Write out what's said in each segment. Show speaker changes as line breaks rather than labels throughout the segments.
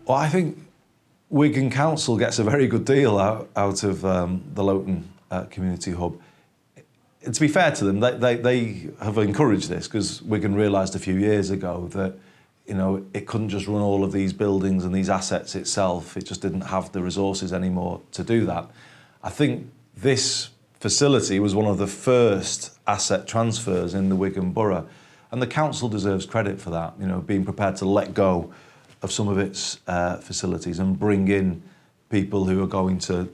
Well, I think Wigan Council gets a very good deal out of the Lowton Community Hub. To be fair to them, they have encouraged this because Wigan realised a few years ago that it couldn't just run all of these buildings and these assets itself. It just didn't have the resources anymore to do that. I think this facility was one of the first asset transfers in the Wigan Borough, and the council deserves credit for that, being prepared to let go of some of its facilities and bring in people who are going to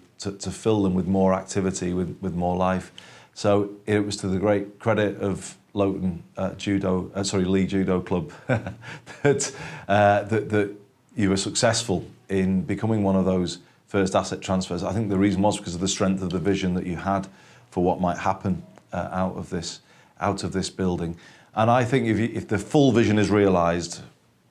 fill them with more activity, with more life. So it was to the great credit of Lowton Lee Judo Club that you were successful in becoming one of those first asset transfers. I think the reason was because of the strength of the vision that you had for what might happen out of this building. And I think if the full vision is realised,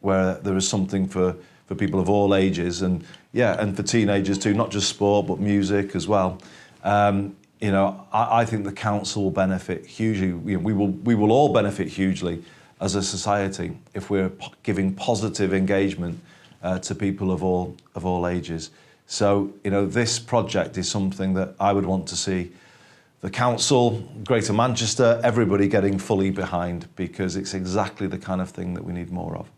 where there is something for people of all ages and for teenagers too, not just sport but music as well. I think the council will benefit hugely. We will all benefit hugely as a society if we're giving positive engagement to people of all ages. So this project is something that I would want to see the council, Greater Manchester, everybody getting fully behind, because it's exactly the kind of thing that we need more of.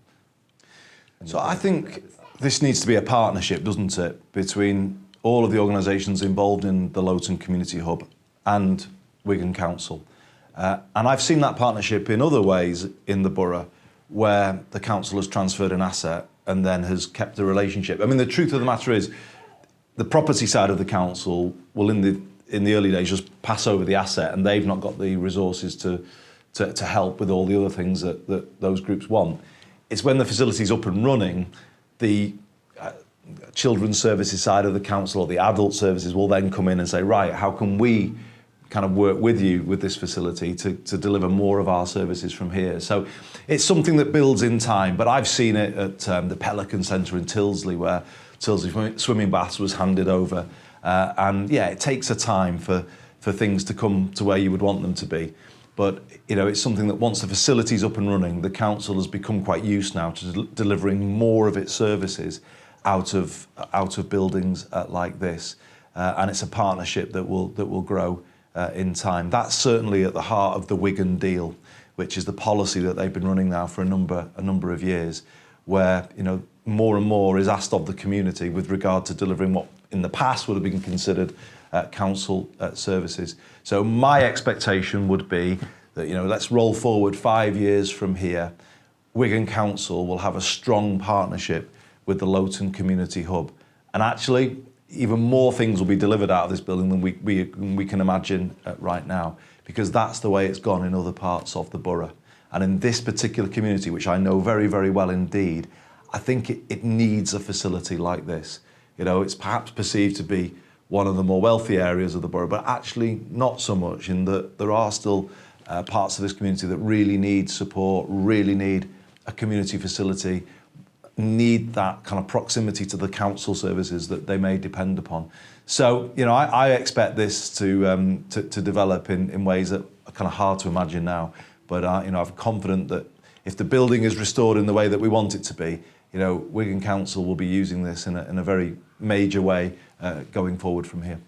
So I think this needs to be a partnership, doesn't it, between all of the organisations involved in the Lowton Community Hub and Wigan Council. And I've seen that partnership in other ways in the borough, where the council has transferred an asset and then has kept the relationship. I mean, the truth of the matter is, the property side of the council will, in the early days, just pass over the asset, and they've not got the resources to help with all the other things that those groups want. It's when the facility's up and running, the children's services side of the council or the adult services will then come in and say, right, how can we kind of work with you with this facility to deliver more of our services from here? So it's something that builds in time, but I've seen it at the Pelican Centre in Tyldesley, where Tyldesley Swimming Baths was handed over. And yeah, it takes a time for things to come to where you would want them to be. But it's something that once the facility's up and running, the council has become quite used now to delivering more of its services out of buildings like this, and it's a partnership that will grow in time. That's certainly at the heart of the Wigan deal, which is the policy that they've been running now for a number of years, where more and more is asked of the community with regard to delivering what in the past would have been considered council services. So my expectation would be that let's roll forward 5 years from here. Wigan Council will have a strong partnership with the Lowton Community Hub, and actually even more things will be delivered out of this building than we can imagine right now, because that's the way it's gone in other parts of the borough. And in this particular community, which I know very, very well indeed, I think it needs a facility like this. It's perhaps perceived to be one of the more wealthy areas of the borough, but actually not so much, in that there are still parts of this community that really need support, really need a community facility, need that kind of proximity to the council services that they may depend upon. So, I expect this to develop in ways that are kind of hard to imagine now. But, I'm confident that if the building is restored in the way that we want it to be, Wigan Council will be using this in a very major way going forward from here.